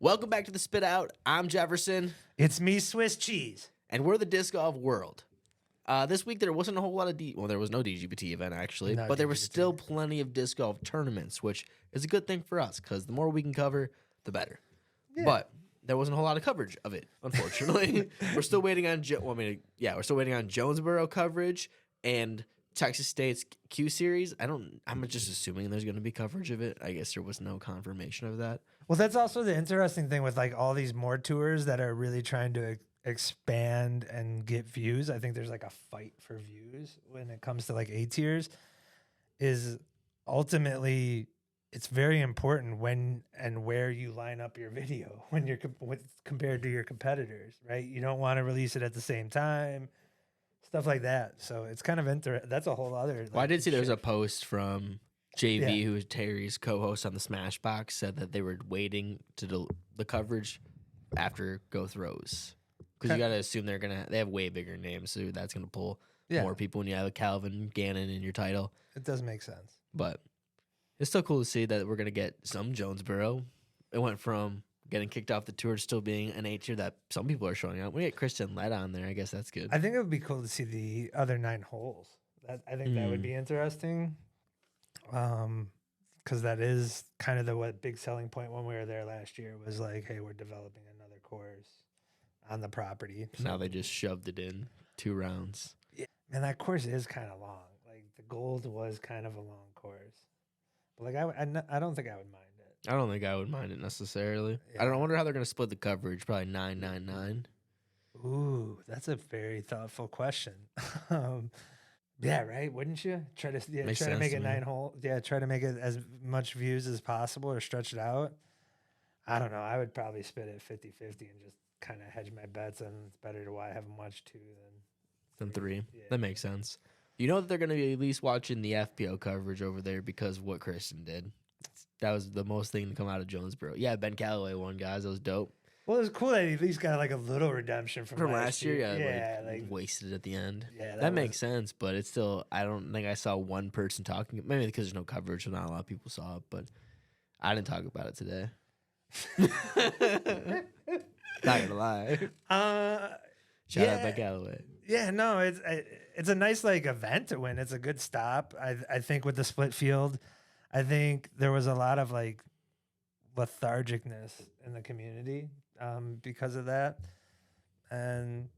Welcome back to the Spit Out. I'm Jefferson, It's me, Swiss cheese. and we're the disc golf world. This week there wasn't a whole lot of there was no DGPT event actually, No but there was DGPT. still plenty of disc golf tournaments, which is a good thing for us because the more we can cover, the better. Yeah. But there wasn't a whole lot of coverage of it, unfortunately. We're still waiting on we're still waiting on Jonesboro coverage and Texas State's Q Series. I'm just assuming there's going to be coverage of it. I guess there was no confirmation of that. Well, that's also the interesting thing with like all these more tours that are really trying to expand and get views. I think there's like a fight for views when it comes to like A tiers. Is ultimately it's very important when and where you line up your video when you're compared to your competitors, right? You don't want to release it at the same time, stuff like that. So it's kind of that's a whole other. Well, I did see there was a shift. post from JV, who is Terry's co-host on the Smashbox, said that they were waiting to do the coverage after Go Throws. Because you got to assume they have way bigger names, so that's going to pull more people when you have a Calvin Gannon in your title. It does make sense. But it's still cool to see that we're going to get some Jonesboro. It went from getting kicked off the tour to still being an A tier that some people are showing up. We get Kristen Lett on there. I guess that's good. I think it would be cool to see the other 9 holes. I think that would be interesting. Because that is kind of the big selling point when we were there last year was like, hey, we're developing another course on the property. So, Now they just shoved it in 2 rounds. yeah, and that course is kind of long. Like the Gold was kind of a long course, but like I don't think I would mind it. I don't think I would mind it necessarily. Yeah. I don't wonder how they're going to split the coverage. Probably 9-9-9. Ooh, that's a very thoughtful question. Yeah, right. Wouldn't you try to Makes try to make sense it to me. 9 hole? Yeah, try to make it as much views as possible or stretch it out. I don't know. I would probably split it 50-50 and just kind of hedge my bets. And it's better to have them watch 2 Than 3. Yeah. That makes sense. You know that they're going to be at least watching the FPO coverage over there because of what Kristen did. That was the most thing to come out of Jonesboro. Yeah, Ben Calloway won, guys. That was dope. Well, it was cool that he at least got like a little redemption from Last year, Yeah, like wasted at the end. Yeah, that makes sense, but it's still, I don't think I saw one person talking. Maybe because there's no coverage, so not a lot of people saw it, but I didn't talk about it today. Not gonna lie. Shout out Ben Calloway. Yeah, no, it's a nice like event to win. It's a good stop. I think with the split field, I think there was a lot of like lethargicness in the community because of that, and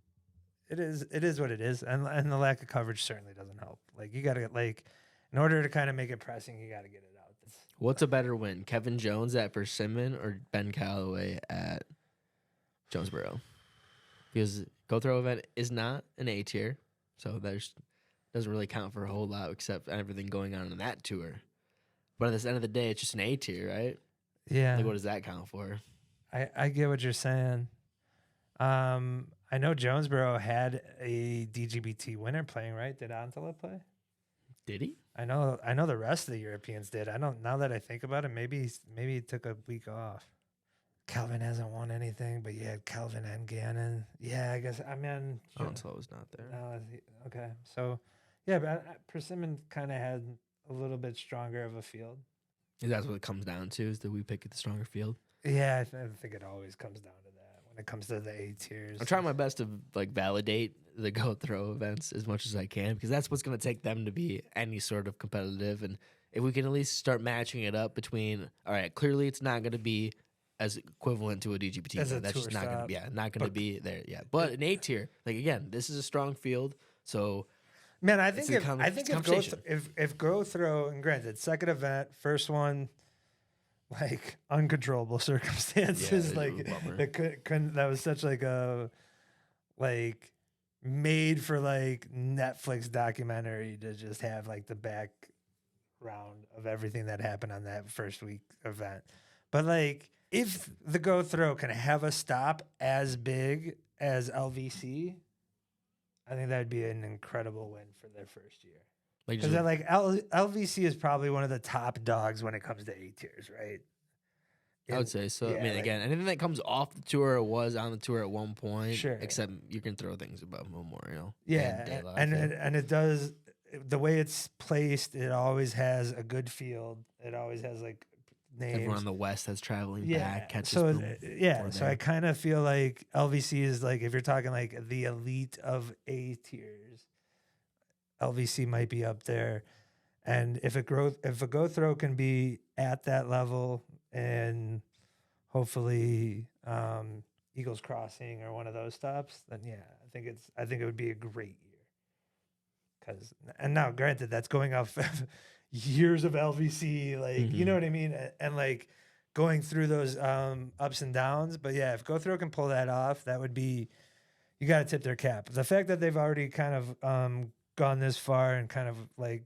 it is what it is, and the lack of coverage certainly doesn't help. Like you got to like, in order to kind of make it pressing, you got to get it out. What's a better win, Kevin Jones at Persimmon or Ben Calloway at Jonesboro? Because Go Throw event is not an A tier, so doesn't really count for a whole lot except everything going on in that tour. But at the end of the day, it's just an A tier, right? Yeah. Like, what does that count for? I get what you're saying. I know Jonesboro had a DGBT winner playing, right? Did Antela play? Did he? I know the rest of the Europeans did. I don't, now that I think about it, maybe he took a week off. Calvin hasn't won anything, but yeah, Calvin and Gannon. Yeah, I guess Antela was not there. Okay. So yeah, but Persimmon kind of had a little bit stronger of a field. That's what it comes down to, is that we pick the stronger field. Yeah, I think it always comes down to that when it comes to the A tiers. I'm trying my best to like validate the Go Throw events as much as I can because that's what's going to take them to be any sort of competitive. And if we can at least start matching it up between, all right, clearly it's not going to be as equivalent to a DGPT. As a that's just tour not going to stop. not going to be there. Yeah, but an A tier, like again, this is a strong field, so. Man, I think conversation. if Go Throw, and granted, second event, first one, like uncontrollable circumstances, Yeah, like bummer. it couldn't. That was such like a like made for like Netflix documentary to just have like the background of everything that happened on that first week event. But like, if the Go Throw can have a stop as big as LVC, I think that'd be an incredible win for their first year. Like, Because like LVC is probably one of the top dogs when it comes to A tiers, right? I would say so. Yeah, I mean, like- again, anything that comes off the tour or was on the tour at one point, Sure. except you can throw things above Memorial. Yeah, De La and Fayette. and it does the way it's placed. It always has a good field. It always has like Everyone names. on the West that's traveling Yeah. back catches So them. yeah. So I kind of feel like LVC is like, if you're talking like the elite of A tiers, LVC might be up there. And if a go throw can be at that level, and hopefully Eagles Crossing or one of those stops, then yeah, I think it would be a great year. And now, granted, that's going off years of LVC, like you know what I mean, and like going through those ups and downs. But yeah, if Go Throw can pull that off, that would be, you got to tip their cap. The fact that they've already kind of gone this far and kind of like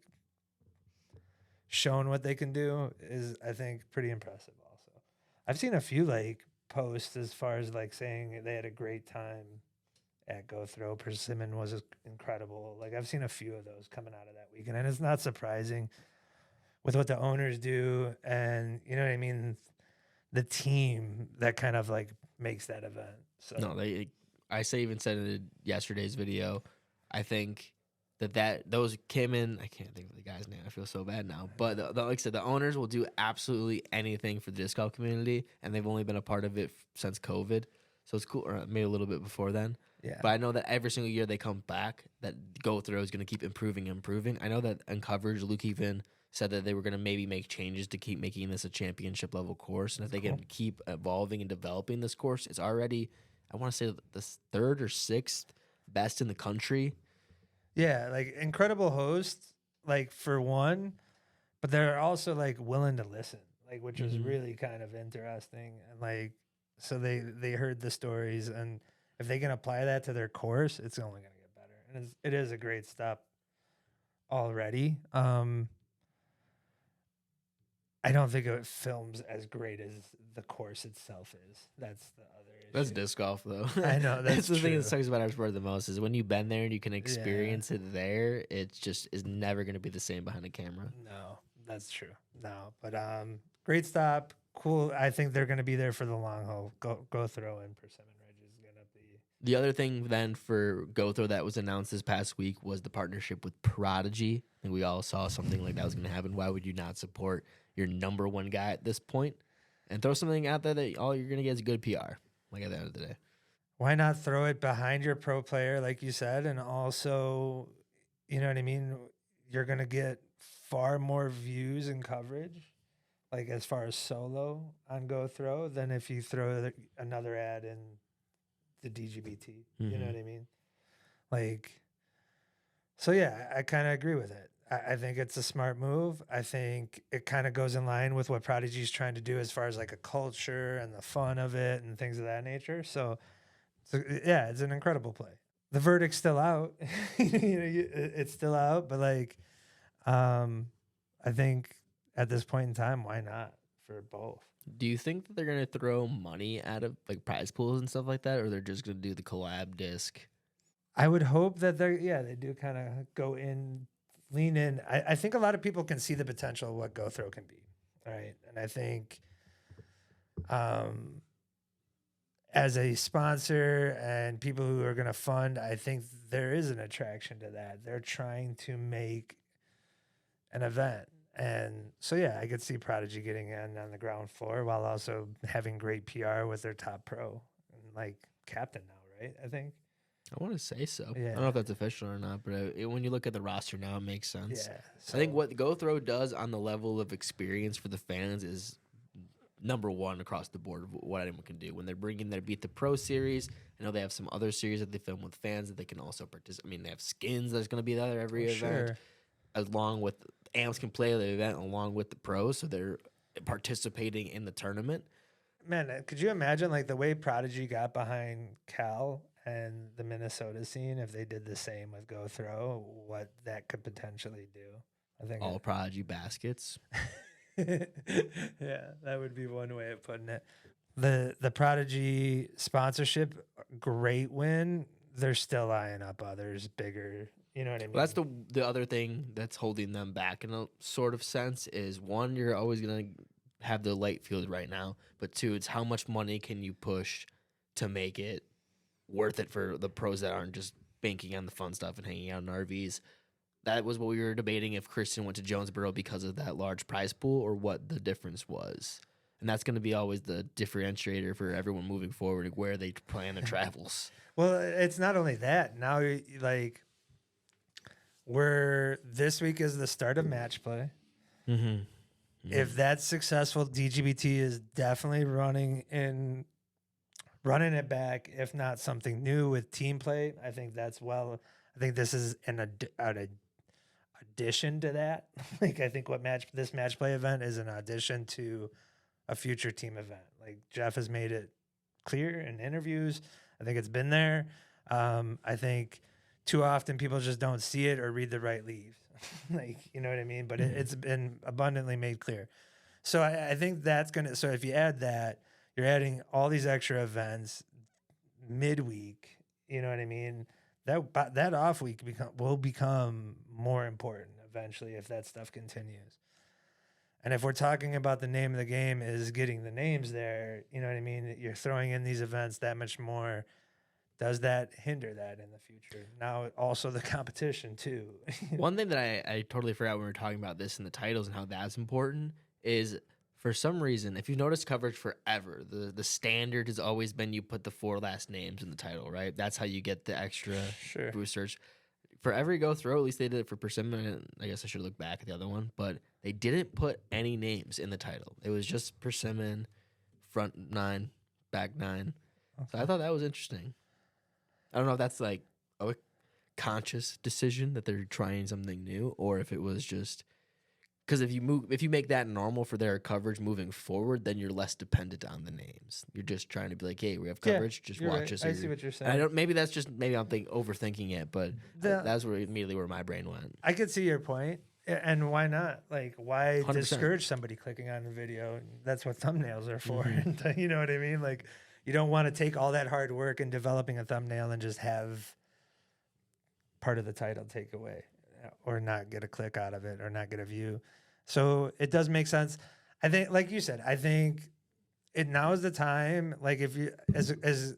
shown what they can do is, I think, pretty impressive. Also, I've seen a few like posts as far as like saying they had a great time at Go Throw. Persimmon was incredible. Like I've seen a few of those coming out of that weekend, and it's not surprising with what the owners do, and you know what I mean, the team that kind of like makes that event. So No, I even said in yesterday's video, I think that those came in. I can't think of the guy's name. I feel so bad now. But like I said, the owners will do absolutely anything for the disc golf community, and they've only been a part of it since COVID. So it's cool, or maybe a little bit before then. yeah, But I know that every single year they come back, that Go Throw is going to keep improving and improving. I know that in coverage, Luke even said that they were going to maybe make changes to keep making this a championship level course. And if they can keep evolving and developing this course, it's already, I want to say, the third or sixth best in the country. yeah, like incredible hosts, like for one, but they're also like willing to listen, like which was really kind of interesting. And like, so they heard the stories, and if they can apply that to their course, it's only going to get better. And it is a great stop already. I don't think it films as great as the course itself is. That's the other issue. That's disc golf, though. I know, that's the thing true. that sucks about our sport the most is when you've been there and you can experience it there, it just is never going to be the same behind a camera. No, that's true. No, but great stop. Cool. I think they're going to be there for the long haul. Go Throw and Persimmon Ridge is going to be. The other thing then for Go Throw that was announced this past week was the partnership with Prodigy. I think we all saw something like that was going to happen. Why would you not support your number one guy at this point and throw something out there that all you're going to get is good PR, like at the end of the day? Why not throw it behind your pro player, like you said, and also, you know what I mean? You're going to get far more views and coverage, like as far as solo on Go Throw, than if you throw another ad in the dgbt. You know what I mean? Like, so yeah, I kind of agree with it. I think it's a smart move. I think it kind of goes in line with what Prodigy is trying to do as far as like a culture and the fun of it and things of that nature. So yeah, it's an incredible play. The verdict's still out. It's still out, but like, I think at this point in time, why not for both? Do you think that they're going to throw money out of like prize pools and stuff like that, or they're just going to do the collab disc? I would hope that they do kind of go in, lean in. I think a lot of people can see the potential of what Go Throw can be. All right. And I think as a sponsor and people who are going to fund, I think there is an attraction to that. They're trying to make an event. And so, yeah, I could see Prodigy getting in on the ground floor while also having great PR with their top pro and like captain now, right? I think. I want to say so. Yeah. I don't know if that's official or not, but when you look at the roster now, it makes sense. Yeah. I think what Go Throw does on the level of experience for the fans is number one across the board of what anyone can do. When they're bringing their Beat the Pro series, I know they have some other series that they film with fans that they can also participate. I mean, they have skins that's going to be there every event, along with amps can play the event along with the pros, so they're participating in the tournament. Man, could you imagine like the way Prodigy got behind Cal and the Minnesota scene if they did the same with Go Throw, what that could potentially do? I think all Prodigy baskets. Yeah, that would be one way of putting it. The Prodigy sponsorship, great win. They're still eyeing up others bigger. You know what I mean? Well, that's the other thing that's holding them back in a sort of sense is one, you're always gonna have the light field right now, but two, it's how much money can you push to make it worth it for the pros that aren't just banking on the fun stuff and hanging out in RVs. That was what we were debating if Christian went to Jonesboro because of that large prize pool or what the difference was. And that's going to be always the differentiator for everyone moving forward, like where they plan their travels. Well, it's not only that. Now, like, this week is the start of match play. Mm-hmm. If that's successful, DGBT is definitely running it back, if not something new with team play. I think this is an addition to that. Like, I think this match play event is an addition to a future team event. Like, Jeff has made it clear in interviews. I think it's been there. I think too often people just don't see it or read the right leaves. Like, you know what I mean? But it's been abundantly made clear. So I think that's so if you add that, you're adding all these extra events midweek, you know what I mean? That off week will become more important eventually if that stuff continues. And if we're talking about the name of the game is getting the names there, you know what I mean? You're throwing in these events that much more. Does that hinder that in the future? Now, also the competition too. One thing that I totally forgot when we were talking about this in the titles and how that's important is, for some reason, if you've noticed coverage forever, the standard has always been you put the 4 last names in the title, right? That's how you get the extra boosters. For every go throw, at least they did it for Persimmon. I guess I should look back at the other one, but they didn't put any names in the title. It was just Persimmon, front 9, back 9. Okay. So I thought that was interesting. I don't know if that's like a conscious decision that they're trying something new, or if it was just because if you make that normal for their coverage moving forward, then you're less dependent on the names. You're just trying to be like, hey, we have coverage, just watch right. us. I see what you're saying. I don't. Maybe that's just I'm overthinking it, but that's immediately where my brain went. I could see your point, and why not? Like, why 100%. discourage somebody clicking on the video? That's what thumbnails are for. Mm-hmm. You know what I mean? Like, you don't want to take all that hard work in developing a thumbnail and just have part of the title take away, or not get a click out of it, or not get a view. So it does make sense. I think, like you said, I think now is the time. Like, if you, as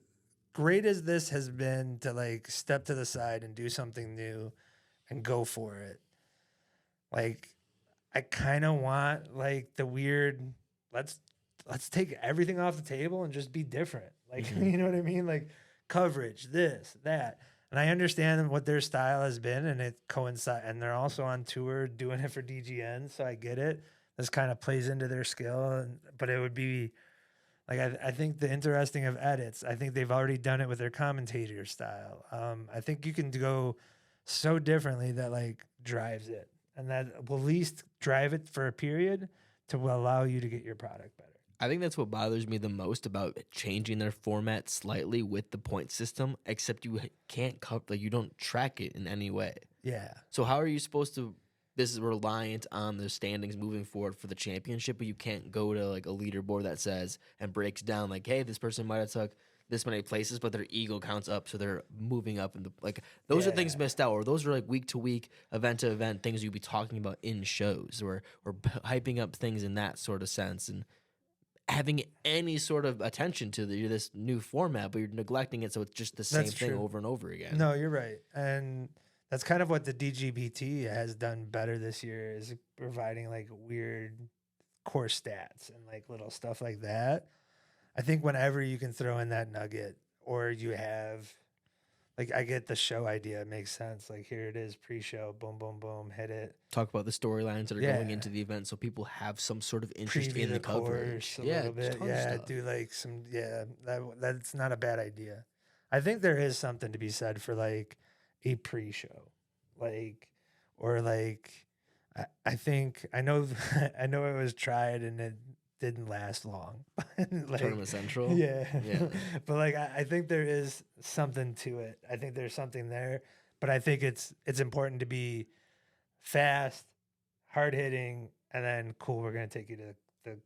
great as this has been, to like step to the side and do something new and go for it. Like, I kind of want like the weird, let's take everything off the table and just be different. Like, you know what I mean? Like, coverage, this, that. And I understand what their style has been, and it coincides. And they're also on tour doing it for DGN, so I get it. This kind of plays into their skill. But it would be, like, I think the interesting of edits, I think they've already done it with their commentator style. I think you can go so differently that, like, drives it. And that will at least drive it for a period to allow you to get your product better. I think that's what bothers me the most about changing their format slightly with the point system, except you can't you don't track it in any way. Yeah. So how are you supposed to, this is reliant on the standings moving forward for the championship, but you can't go to like a leaderboard that says and breaks down like, hey, this person might have took this many places, but their ego counts up, so they're moving up in the, like, those are things missed out, or those are like week to week, event to event things you'd be talking about in shows, or hyping up things in that sort of sense, and having any sort of attention to this new format, but you're neglecting it, so it's just the same thing over and over again. No, you're right. And that's kind of what the DGPT has done better this year, is providing like weird core stats and like little stuff like that. I think whenever you can throw in that nugget, or you have, like, I get the show idea. It makes sense. Like, here it is, pre-show, boom, boom, boom, hit it. Talk about the storylines that are going into the event, so people have some sort of interest in the coverage. A little bit. Yeah, do like some, that's not a bad idea. I think there is something to be said for like a pre-show, like, or like, I think, I know it was tried and it didn't last long. Like, Tournament Central? Yeah. But like, I think there is something to it. I think there's something there, but I think it's important to be fast, hard hitting, and then cool, we're going to take you to the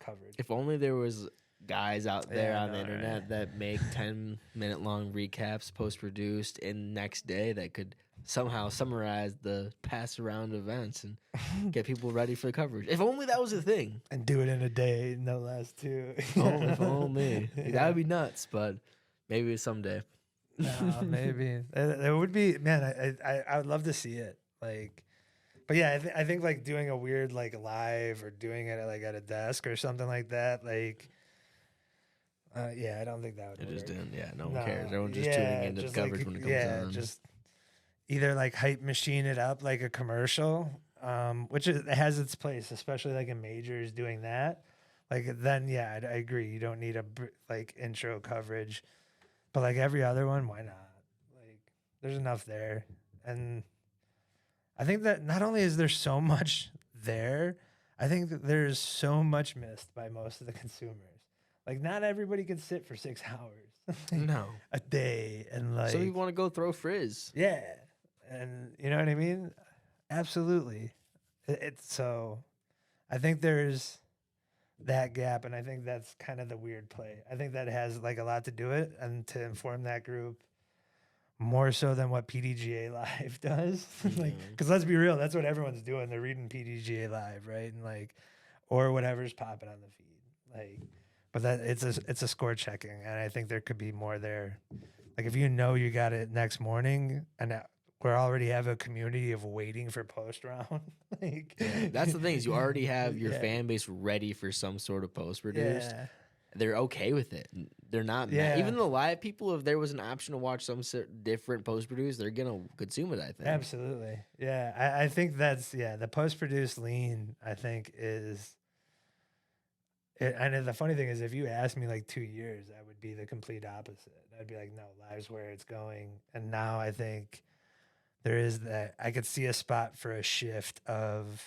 coverage. If only there was guys out there on the internet that make 10-minute long recaps, post-produced, and next day that could somehow summarize the pass around events and get people ready for the coverage. If only that was a thing. And do it in a day, no less too. If only. That would be nuts, but maybe someday. No, maybe. It would be, man, I would love to see it. Like, But yeah, I think like doing a weird like live or doing it like at a desk or something like that, like, yeah, I don't think that would It work. just didn't. Yeah, no one cares. Everyone's just yeah, tuning into the just coverage like, when it comes yeah, on. just either like hype machine it up like a commercial, which it has its place, especially like in majors doing that. Like then, yeah, I agree. You don't need a like intro coverage, but like every other one, why not? Like there's enough there, and I think that not only is there so much there, I think that there's so much missed by most of the consumers. Like not everybody can sit for 6 hours No. a day and like Some people want to go throw frizz. yeah, and you know what I mean? Absolutely. It's so I think there's that gap, and I think that's kind of the weird play. I think that has like a lot to do it, and to inform that group more so than what PDGA Live does. Like, because let's be real, that's what everyone's doing. They're reading PDGA Live, right? And like, or whatever's popping on the feed. Like, but that it's a score checking, and I think there could be more there. Like, if you know you got it next morning, and we already have a community of waiting for post round. Like, That's the thing is you already have your Yeah. fan base ready for some sort of post produced. yeah, They're okay with it. They're not mad. Yeah. Even the live people, if there was an option to watch some different post produced, they're gonna consume it. I think. absolutely. Yeah, I think that's the post produced lean. I think is. And the funny thing is, if you asked me like 2 years, I would be the complete opposite. I'd be like, no, live's where it's going. And now I think there is that. I could see a spot for a shift of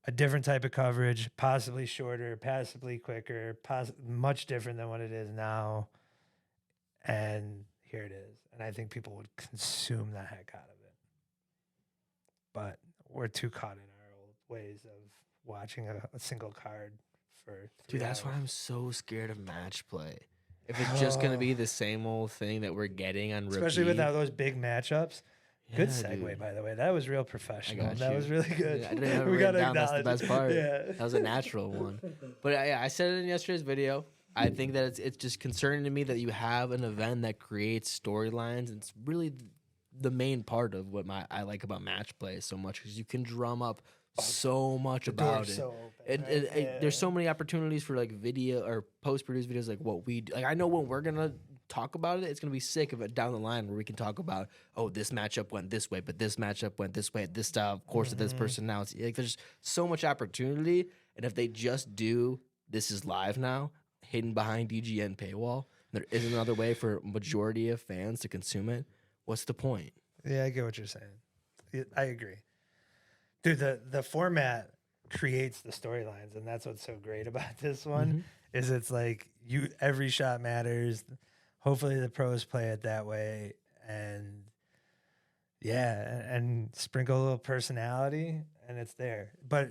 a different type of coverage, possibly shorter, possibly quicker, much different than what it is now. And here it is. And I think people would consume the heck out of it. But we're too caught in our old ways of watching a single card for 3 Dude, that's why hours. I'm so scared of match play. If it's just gonna be the same old thing that we're getting on repeat, Especially without those big matchups. Good Yeah, segue, dude. by the way. That was real professional. got That you. was really good. I didn't have it We written gotta down. That's the acknowledge best it. part. Yeah. That was a natural one. But I said it in yesterday's video. I think that it's just concerning to me that you have an event that creates storylines. It's really the main part of what I like about match play so much, because you can drum up so much The about door's it. so open, right? There's so many opportunities for like video or post-produced videos like what we do. Like I know when we're gonna talk about it, it's gonna be sick of it down the line where we can talk about, oh, this matchup went this way, but this matchup went this way at this style, of course, of this person. Now it's like there's so much opportunity, and if they just do this is live now, hidden behind DGN paywall, there isn't another way for majority of fans to consume it. What's the point? Yeah, I get what you're saying. I agree. Dude, the format creates the storylines, and that's what's so great about this one. Is it's like every shot matters. Hopefully the pros play it that way, and and sprinkle a little personality, and it's there. But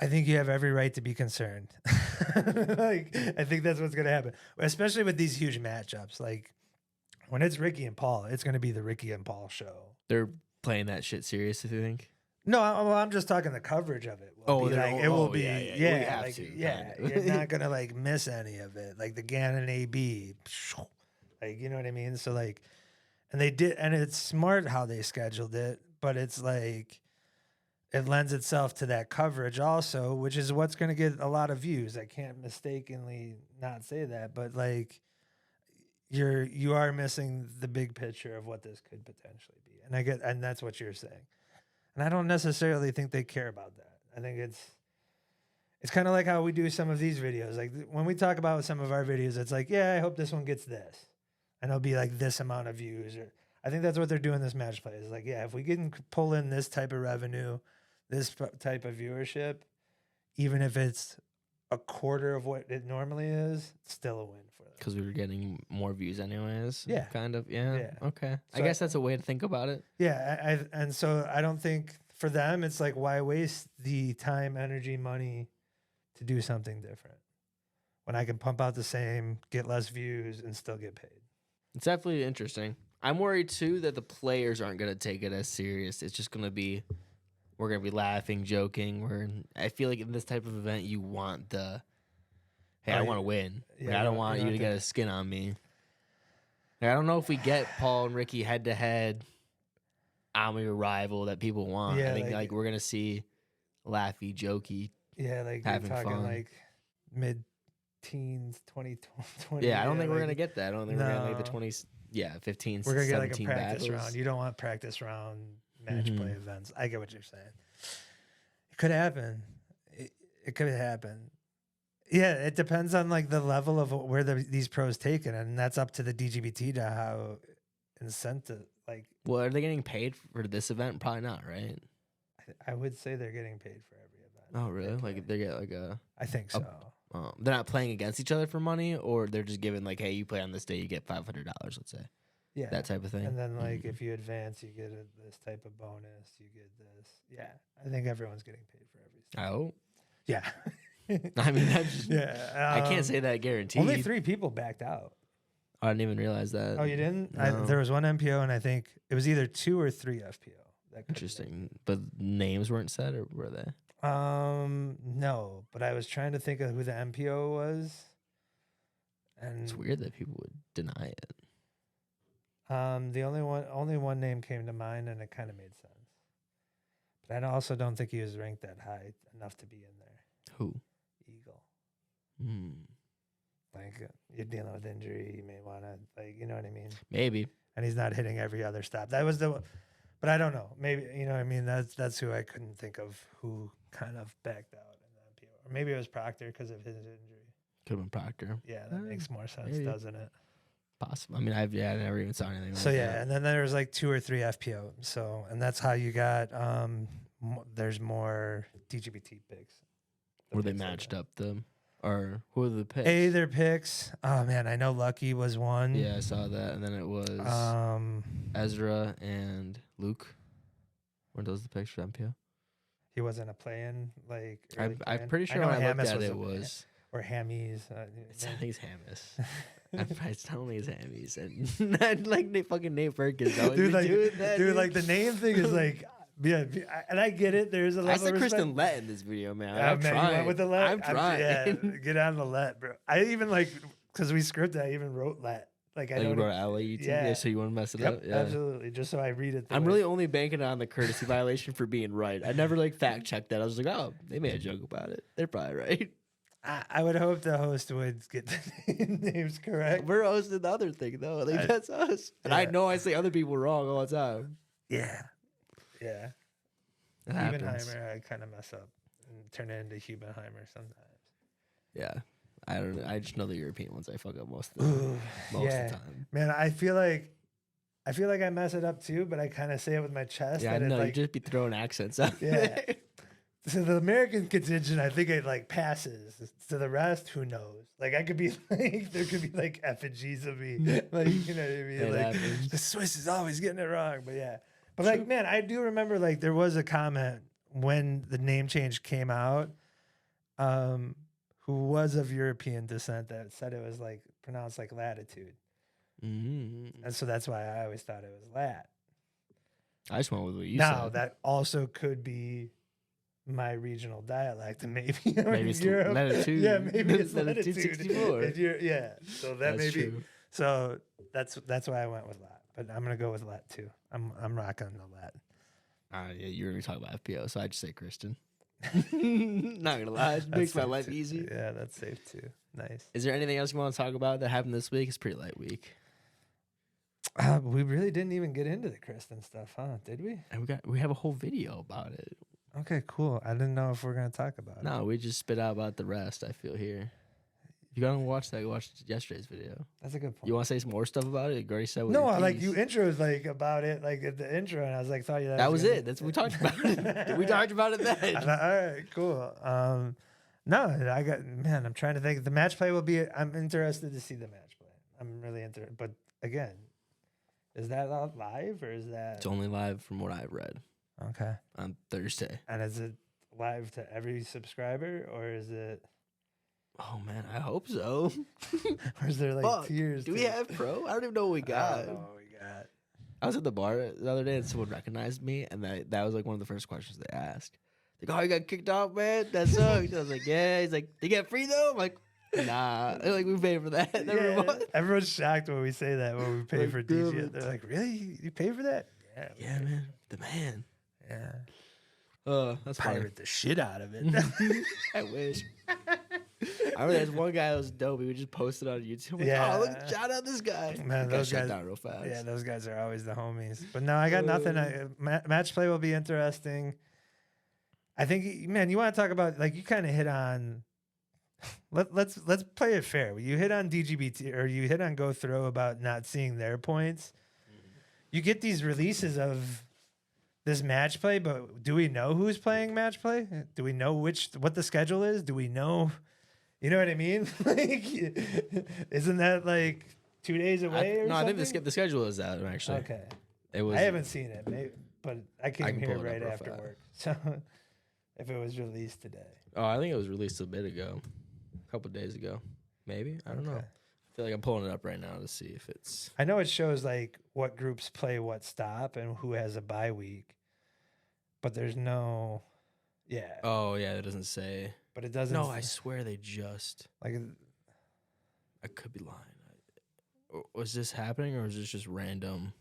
I think you have every right to be concerned. Like, I think that's what's going to happen, especially with these huge matchups. Like when it's Ricky and Paul, it's going to be the Ricky and Paul show. They're playing that shit serious, if you think. No, I'm just talking the coverage of it. Will be like, it will be, You have like, to, yeah. kinda. You're not gonna like miss any of it, like the Gannon AB, like you know what I mean. So like, and they did, and it's smart how they scheduled it, but it's like, it lends itself to that coverage also, which is what's gonna get a lot of views. I can't mistakenly not say that, but like, you are missing the big picture of what this could potentially be, and that's what you're saying. And I don't necessarily think they care about that. I think it's kind of like how we do some of these videos. Like when we talk about some of our videos, it's like, yeah, I hope this one gets this. And it'll be like this amount of views. Or I think that's what they're doing this match play. Is like, yeah, if we can pull in this type of revenue, this type of viewership, even if it's a quarter of what it normally is, it's still a win for them. Because we were getting more views anyways. Yeah. Kind of. Yeah. Yeah. Okay. So I guess that's a way to think about it. Yeah, and so I don't think for them it's like, why waste the time, energy, money to do something different when I can pump out the same, get less views, and still get paid. It's definitely interesting. I'm worried too that the players aren't going to take it as serious. It's just going to be, we're going to be laughing, joking. I feel like in this type of event, you want the, hey, I want to win. Yeah, Like, I don't want you to get a skin on me. Like, I don't know if we get Paul and Ricky head to head. I'm your rival that people want. Yeah, I think like- like we're gonna see laughy, jokey. Yeah, like you're Having talking fun. like mid-teens, 20. Yeah, I don't think we're like, gonna get that. I don't think we're gonna like the No. 20s. Yeah, 15, We're gonna get like a 17 practice battles. round. You don't want practice round match play Mhm. events. I get what you're saying. It could happen. It could happen. Yeah, it depends on like the level of where these pros take it, and that's up to the DGBT to how incentive. Like, Well, are they getting paid for this event? Probably not, right? I would say they're getting paid for every event. Oh, they really? play. Like they get like a. I think so. They're not playing against each other for money, or they're just giving like, hey, you play on this day, you get $500. Let's say Yeah, that type of thing. and then like Mhm. if you advance, you get this type of bonus. You get this. Yeah, I think everyone's getting paid for everything. I hope. Yeah. I mean, that's just, Yeah. I can't say that guaranteed. Only 3 people backed out. I didn't even realize that. Oh, you didn't? No. There was one MPO, and I think it was either 2 or 3 FPO. That could be Interesting, but names weren't said, or were they? it. No, but I was trying to think of who the MPO was, and It's weird that people would deny it. the only one name came to mind, and it kind of made sense. But I also don't think he was ranked that high enough to be in there. Who? Eagle. Hmm. Like you're dealing with injury, you may want to like, you know what I mean. Maybe. And he's not hitting every other stop. That was but I don't know. Maybe you know what I mean. That's who I couldn't think of who kind of backed out in that MPO. Or maybe it was Proctor because of his injury. Could have been Proctor. Yeah, that makes more sense, maybe. doesn't it? Possible. I mean, I never even saw anything. So like yeah, that. and then there's like 2 or 3 FPO. So and that's how you got. There's more DGBT picks. Were they matched up them, or who were the picks? Their picks. Oh man, I know Lucky was one. Yeah, I saw that, and then it was Ezra and Luke. Weren't those the picks for MPO? He wasn't a play-in. Like early I'm play-in. pretty sure I know when I looked Hamas at was it a- was. or Hammies. I think it's Hamas. It's telling me it's Hammies, and not like fucking Nate Perkins. dude, like, doing that, dude, like the name thing is like, yeah, and I get it. There's a level I of said respect. Kristen Lett in this video, man. Yeah, I'm man, you trying. went with the let. I'm trying. Yeah, get on the let, bro. I even like because we scripted. I even wrote let. Like I Oh, you know. wrote LAUT? Yeah. Yeah, so you want to mess it Yep, up? Yeah. absolutely. Just so I read it. I'm really only banking on the courtesy violation for being right. I never like fact checked that. I was like, oh, they made a joke about it. They're probably right. I would hope the host would get the names correct. We're hosting the other thing though. Like that's us. And yeah. I know I say other people wrong all the time. Yeah, yeah. It happens. Hubenheimer, I kind of mess up and turn it into Hubenheimer sometimes. Yeah. I don't know. I just know the European ones I fuck up most of the, most yeah. of the time. Man, I feel like I mess it up too, but I kind of say it with my chest. Yeah, I that know. it, like, You just be throwing accents out. Yeah. So the American contingent, I think it like passes. To the rest, who knows? Like I could be like, there could be like effigies of me, like you know what I mean? It Like happens. the Swiss is always getting it wrong, but yeah. But like, man, I do remember like there was a comment when the name change came out, who was of European descent that said it was like pronounced like latitude, Mm-hmm. and so that's why I always thought it was lat. I just went with what you Now said. that also could be my regional dialect, and maybe Maybe it's Europe. latitude. Yeah, maybe it's Latitude latitude. 64. If you're- yeah, so that That's may be. true. So that's why I went with lat, but I'm gonna go with lat too. I'm rocking the lat. Yeah, you were going to talk about FPO, so I just say Kristen. Not going to lie. It makes my safe life too. easy. Yeah, that's safe too. Nice. Is there anything else you want to talk about that happened this week? It's a pretty light week. We really didn't even get into the Kristen stuff, huh? Did we? And we have a whole video about it. Okay, cool. I didn't know if we're gonna talk about it. No, we just spit out about the rest, I feel here. If you gotta watch that, watch yesterday's video. That's a good point. You want to say some more stuff about it? You already said what No, your I like piece. you introed like about it, like at the intro, and I was like, thought you That was it. That's what we talked about. We talked about it I then. thought, all right, cool. No, I'm trying to think. The match play will be. I'm interested to see the match play. I'm really interested. But again, is that live or is that It's only live from what I've read okay? on Thursday. And is it live to every subscriber or is it? Oh man, I hope so. Or is there like Fuck, tiers? do we to- have pro? I don't even know what we I got. don't know what we got. I was at the bar the other day and someone recognized me, and that was like one of the first questions they asked. Like, oh, you got kicked off, man? That sucks. I was like, yeah. He's like, you get free though? I'm like, nah. They're like, we pay for that every month. Everyone's shocked when we say that when we pay Like, for damn DJ. it. They're like, really? You pay for that? Yeah, man. The man. Yeah. That's funny. Pirate the shit out of it. I wish. I remember there's one guy that was dope. He would just post it on YouTube. I'm like, oh, look, shout out this guy. Man, That those shut guys down real fast. Yeah, those guys are always the homies. But no, I got nothing. Match play will be interesting. I think, man, you want to talk about, like, you kind of hit on. Let's play it fair. You hit on dgbt, or you hit on Go Throw about not seeing their points. You get these releases of this match play, but do we know who's playing match play? Do we know what the schedule is? Do we know? You know what I mean? Like, isn't that like 2 days away? I think the schedule is out actually. Okay, it was. I haven't seen it, but I came here right real after fast. work. So if it was released today, I think it was released a bit ago, a couple days ago, maybe. I don't know. I feel like I'm pulling it up right now to see if it's. I know it shows like what groups play what stop and who has a bye week, but there's no. Yeah. Oh yeah, it doesn't say. But it doesn't. No, I swear they just. Like. I could be lying. Was this happening or is this just random?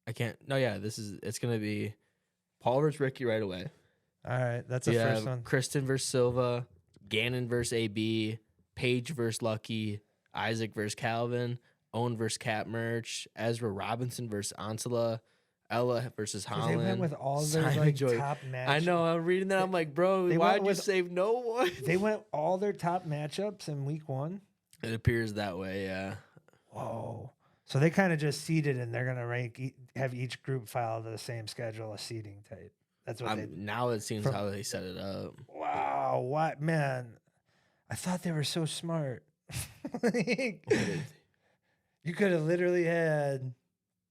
I can't. No, yeah, it's gonna be Paul versus Ricky right away. All right, that's the first one. Kristen versus Silva, Gannon versus AB, Paige versus Lucky, Isaac versus Calvin, Owen versus Cat Merch, Ezra Robinson versus Ansela, Ella versus Holland. They went with all their Simon like Joy. top matchups. I know. I'm reading that. I'm like, bro, why'd you save no one? They went all their top matchups in week 1. It appears that way. Yeah. Whoa. So they kind of just seeded, and they're gonna have each group file the same schedule, a seeding type. That's what they. Now it seems how they set it up. Wow. What, man? I thought they were so smart. Like, you could have literally had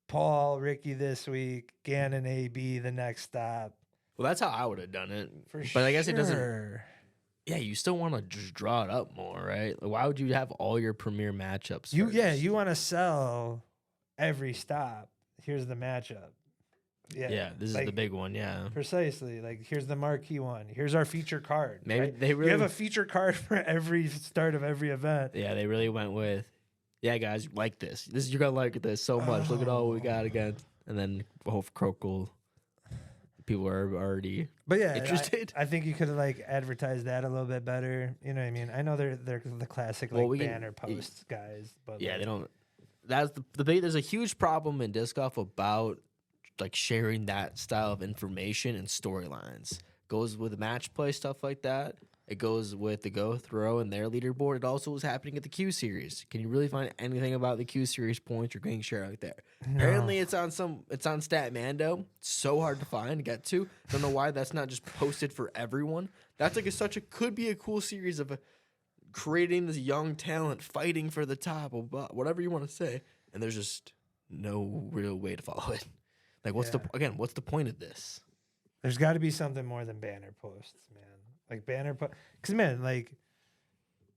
Paul, Ricky this week, Gannon, AB the next stop. Well, that's how I would have done it. But I guess it doesn't. Yeah, you still want to just draw it up more, right? Like, why would you have all your premier matchups? You want to sell every stop. Here's the matchup. Yeah, this is the big one. Yeah, precisely. Like, here's the marquee one. Here's our feature card. Maybe right? they really you have a feature card for every start of every event. Yeah, they really went with. Yeah, guys, like this. You're gonna like this so much. Look at all we got again, and then hope Crocal. People are already interested. I think you could have like advertised that a little bit better. You know what I mean? I know they're the classic banner posts guys, but yeah, they don't. That's the big. There's a huge problem in disc golf about like sharing that style of information and storylines. Goes with match play stuff like that. It goes with the Go Throw and their leaderboard. It also was happening at the Q Series. Can you really find anything about the Q Series points or getting shared out there? No. Apparently, it's on Statmando. It's so hard to find and get to. Don't know why that's not just posted for everyone. That's like could be a cool series of creating this young talent fighting for the top, or whatever you want to say. And there's just no real way to follow it. Like, what's the point of this? There's got to be something more than banner posts, man. Like banner post, because man, like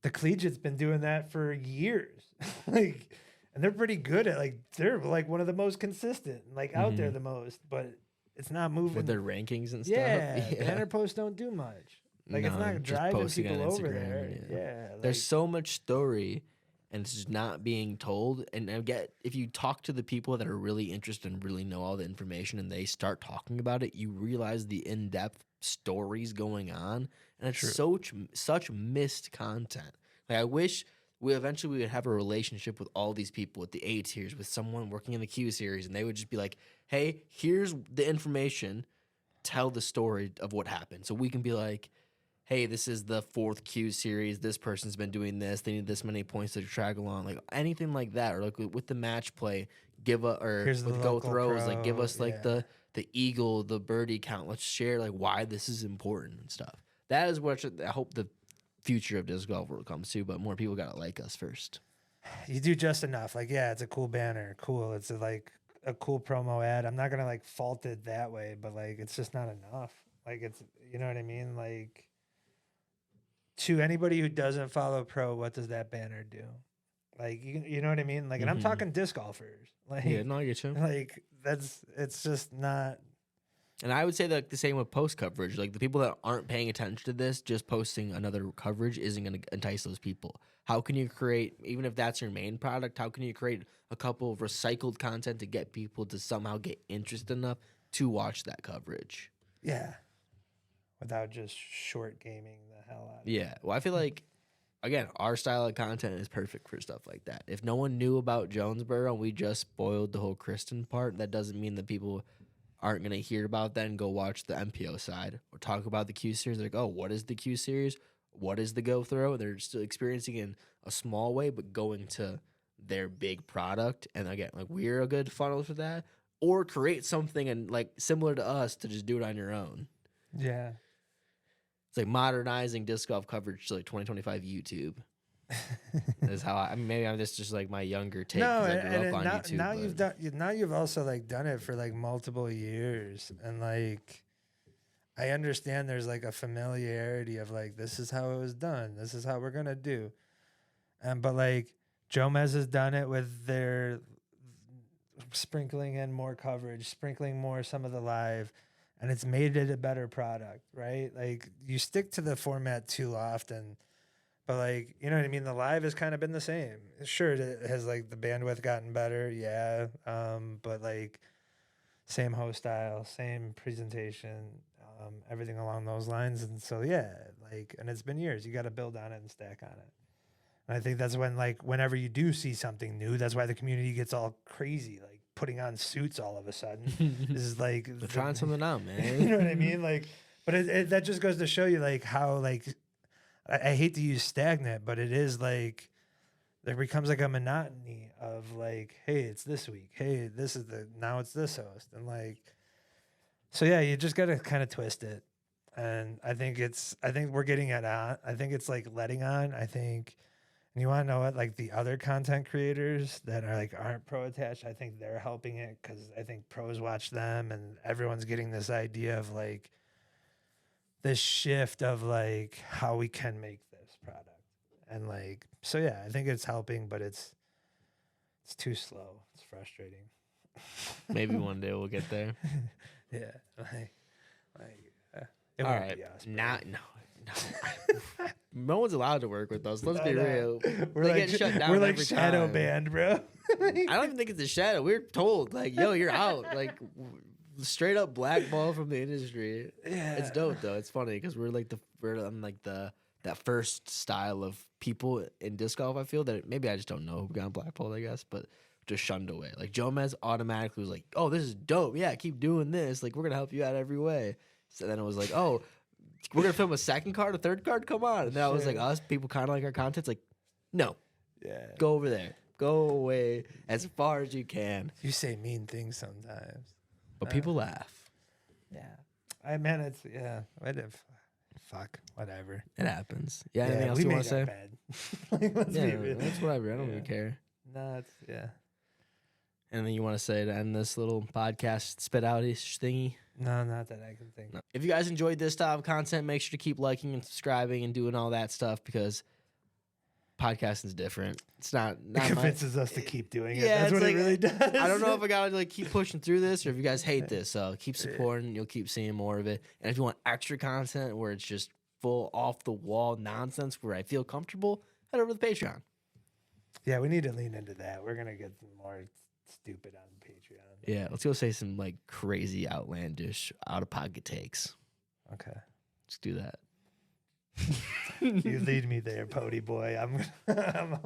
the collegiate's been doing that for years, like, and they're pretty good at they're like one of the most consistent, like out there the most, but it's not moving with their rankings and stuff. Yeah, banner posts don't do much. Like it's not driving people over there. Yeah, there's so much story. And it's just not being told. And if you talk to the people that are really interested and really know all the information and they start talking about it, you realize the in-depth stories going on. And it's such missed content. Like, I wish we would have a relationship with all these people, with the A tiers, with someone working in the Q series, and they would just be like, hey, here's the information. Tell the story of what happened. So we can be like, hey, this is the 4th Q series. This person's been doing this. They need this many points to drag along. Like anything like that, or like with the match play, with Go Throws, like give us like the eagle, the birdie count. Let's share like why this is important and stuff. That is what I hope the future of disc golf world comes to. But more people gotta like us first. You do just enough. Like, yeah, it's a cool banner, cool. It's a cool promo ad. I'm not gonna like fault it that way, but like it's just not enough. Like it's, you know what I mean, like. To anybody who doesn't follow pro, what does that banner do? Like, you know what I mean? Like, and I'm talking disc golfers. Like, yeah, no, I get you. Like, it's just not. And I would say that the same with post coverage. Like the people that aren't paying attention to this, just posting another coverage isn't going to entice those people. How can you create, even if that's your main product, how can you create a couple of recycled content to get people to somehow get interested enough to watch that coverage? Yeah. Without just short gaming the hell out of it. Yeah. Well, I feel like, again, our style of content is perfect for stuff like that. If no one knew about Jonesboro and we just spoiled the whole Kristen part, that doesn't mean that people aren't going to hear about that and go watch the MPO side or talk about the Q series. Like, oh, what is the Q series? What is the go throw? They're still experiencing in a small way, but going to their big product. And again, like we're a good funnel for that. Or create something and like similar to us to just do it on your own. Yeah. It's like modernizing disc golf coverage to like 2025 YouTube. Is how I mean, maybe I'm just like my younger take. No, I grew up on now, YouTube. now you've also like done it for like multiple years, and like I understand there's like a familiarity of like this is how it was done, this is how we're gonna do, but like Jomez has done it with their sprinkling in more coverage, sprinkling more some of the live, and it's made it a better product, right? Like you stick to the format too often. But, like, you know what I mean? The live has kind of been the same. Sure, it has, like, the bandwidth gotten better, yeah. But, like, same host style, same presentation, everything along those lines. And so, yeah, like, and it's been years. You got to build on it and stack on it. And I think that's when, like, whenever you do see something new, that's why the community gets all crazy, like, putting on suits all of a sudden. This is, like... They're trying something out, man. You know what I mean? Like, but that just goes to show you, like, how, like... I hate to use stagnant, but it is like there becomes like a monotony of like, hey, it's this week. Hey, now it's this host. And like, so yeah, you just got to kind of twist it. And I think we're getting it on. I think it's like letting on. And you want to know what, like the other content creators that are like, aren't pro attached, I think they're helping it because I think pros watch them and everyone's getting this idea of like, this shift of like how we can make this product. And like, so yeah, I think it's helping, but it's too slow. It's frustrating. Maybe one day we'll get there. Yeah. All right. No. No one's allowed to work with us. Let's be real. We're like, get shut down. We're like every shadow time. banned, bro. I don't even think it's a shadow. We're told like, yo, you're out. Like straight up blackball from the industry. Yeah. It's dope though. It's funny because we're on like that first style of people in disc golf. I feel that maybe I just don't know who got blackballed, I guess, but just shunned away. Like Jomez automatically was like, oh, this is dope. Yeah, keep doing this. Like we're gonna help you out every way. So then it was like, oh, we're gonna film a second card, a third card. Come on. And then I was like, us people kind of like our content. It's like, no, Yeah. go over there. Go away as far as you can. You say mean things sometimes. But people laugh. Yeah. Fuck. Whatever. It happens. Yeah, anything else you want to say? Like, let's Yeah, be real. that's whatever. I don't really care. No, it's yeah. Anything you want to say to end this little podcast spit out-ish thingy? No, not that I can think. No. If you guys enjoyed this style of content, make sure to keep liking and subscribing and doing all that stuff because podcasting is different. It's not It convinces us to keep doing it. Yeah, That's it's what like, it really does. I don't know if I gotta like keep pushing through this or if you guys hate this. So keep supporting. You'll keep seeing more of it. And if you want extra content where it's just full off the wall nonsense where I feel comfortable, head over to the Patreon. Yeah, we need to lean into that. We're gonna get more stupid on Patreon. Yeah, let's go say some like crazy, outlandish, out of pocket takes. Okay. Let's do that. You lead me there, Pody boy. I'm